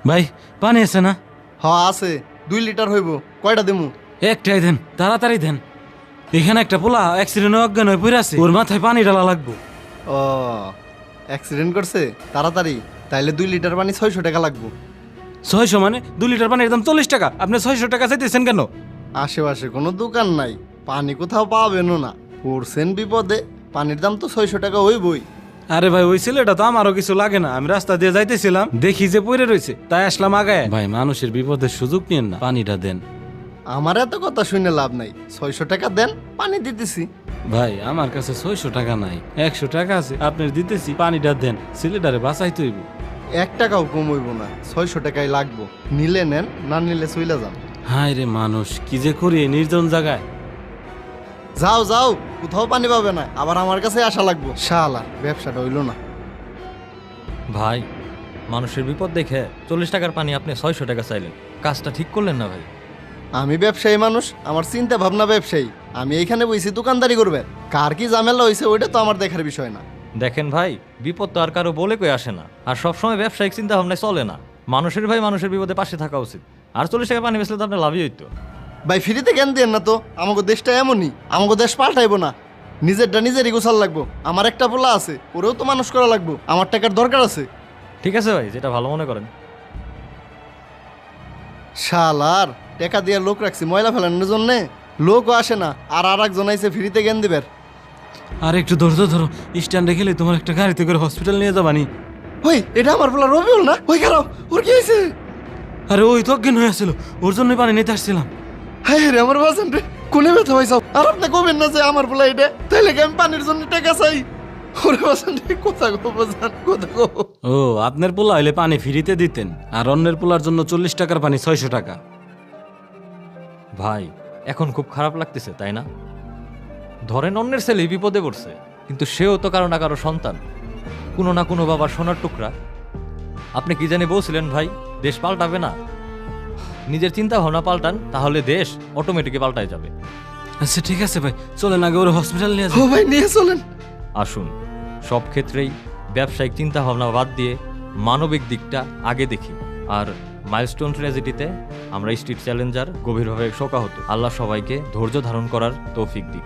ভাই পানি আছে না? আছে 2 লিটার হইব। কয়টা দেমু? একটাই দেন, তাড়াতাড়ি দেন। এখানে একটা পোলা অ্যাক্সিডেন্ট অজ্ঞান হয়ে পড়ে আছে, ওর মাথায় পানি ঢালা লাগবো। ও অ্যাক্সিডেন্ট করছে? তাড়াতাড়ি তাইলে 2 লিটার পানি 600 টাকা লাগবো। 600 মানে 2 লিটার পানির দাম 40 টাকা, আপনি 600 টাকা চাইতেছেন কেন? আশেপাশে কোনো দোকান নাই, পানি কোথাও পাবেনও না, পড়ছেন বিপদে, পানির দাম তো 600 টাকা হইবই। আরে ভাই ওই ছেলেটা তো আমারও কিছু লাগে না, আমি রাস্তা দিয়ে যাইতেছিলাম দেখি যে পড়ে রয়েছে, তাই আসলাম আগায়। ভাই মানুষের বিপদের সুযোগ নিয়েন না, পানিটা দেন। আমার এত কথা শুনে লাভ নাই, 600 টাকা দেন, পানি দিতেছি। ভাই আমার কাছে 600 টাকা নাই, 100 টাকা আছে, আপনার দিতেছি, পানিটা দেন, ছেলেটারে বাঁচাইতে হইব। 1 টাকাও কম হইব না, 600 টাকাই লাগবো। নিলে নেন, না নিলে চইলা যান। হায় রে মানুষ, কি যে করি এই নির্জন জায়গায়। যাও যাও, কোথাও পানি পাবে না, আবার আমার কাছে আসা লাগবো। শালা ব্যবসাটা হইল না। ভাই মানুষের বিপদ দেখে 40 টাকার পানি আপনি 600 টাকা চাইলেন, কাজটা ঠিক করলেন না ভাই। আমি ব্যবসায়ী মানুষ, আমার চিন্তা ভাবনা ব্যবসায়ী, আমি এইখানে বইছি দোকানদারি করবে। কার কি ঝামেলা হয়েছে ওইটা তো আমার দেখার বিষয় না। দেখেন ভাই, বিপদ তো আর কারো বলে কই আসে না, আর সবসময় ব্যবসায়িক চিন্তা ভাবনায় চলে না। মানুষের ভাই মানুষের বিপদে পাশে থাকা উচিত। আর 40 টাকা পানি বেচলে তো আপনার লাভই হইতো। ভাই ফ্রিতে জ্ঞান দেন না তো, আমাকে দেশটা এমনই, আমাকে দেশ পাল্টাইবো না, নিজেরটা নিজেরই গোছাল লাগবো। আমার একটা পোলা আছে, ওরেও তো মানুষ করা লাগবো, আমার টাকার দরকার আছে। ঠিক আছে ভাই, যেটা ভালো মনে করেন। শালার টাকা দিয়ে লোক রাখছি ময়লা ফেলানোর জন্য, লোকও আসে না, আর একজন আইসে ফ্রিতে জ্ঞান দিবের। আর একটু ধৈর্য ধরো, স্ট্যান্ডে গেলে তোমার একটা গাড়িতে করে হসপিটাল নিয়ে যাবানি। ওই এটা আমার পোলা রবিউল না? ওই খারাপ, ওর কি হয়েছে? আরে ওই তো অজ্ঞান হয়ে আসছিল, ওর জন্যই পানি নিতে আসছিলাম। হ্যাঁ রে আমার বাসন রে, কোনে ব্যথা হয়েছে? আর আপনি কবেন না যে আমার পোলা এটা, তাইলে কি আমি পানির জন্য টাকা চাই? ওরে বাসন রে, কোথা গো বাজান, কোথা গো? ও আপনার পোলা হইলে পানি ফ্রিতে দিতেন, আর অন্যের পোলার জন্য 40 টাকার পানি 600 টাকা। ভাই এখন খুব খারাপ লাগতেছে তাই না? ধরেন অন্যের ছেলে বিপদে পড়ছে, কিন্তু সেও তো কারো না কারো সন্তান, কোনো না কোনো বাবার সোনার টুকরা। আপনি কি জানি বলছিলেন ভাই, দেশ পাল্টাবে না? নিজের চিন্তা ভাবনা পাল্টান, তাহলে দেশ অটোমেটিকই পাল্টায় যাবে। আচ্ছা ঠিক আছে ভাই, চলেন আগে ওর হসপিটাল নিয়ে ও যাই। ভাই নিয়ে চলেন। আসুন, সব ক্ষেত্রেই ব্যবসায়িক চিন্তা ভাবনা বাদ দিয়ে মানবিক দিকটা আগে দেখি। আর মাইলস্টোন ট্র্যাজেডিতে আমরা স্ট্রিট চ্যালেঞ্জার গভীরভাবে শোকাহত। আল্লাহ সবাইকে ধৈর্য ধারণ করার তৌফিক দিক।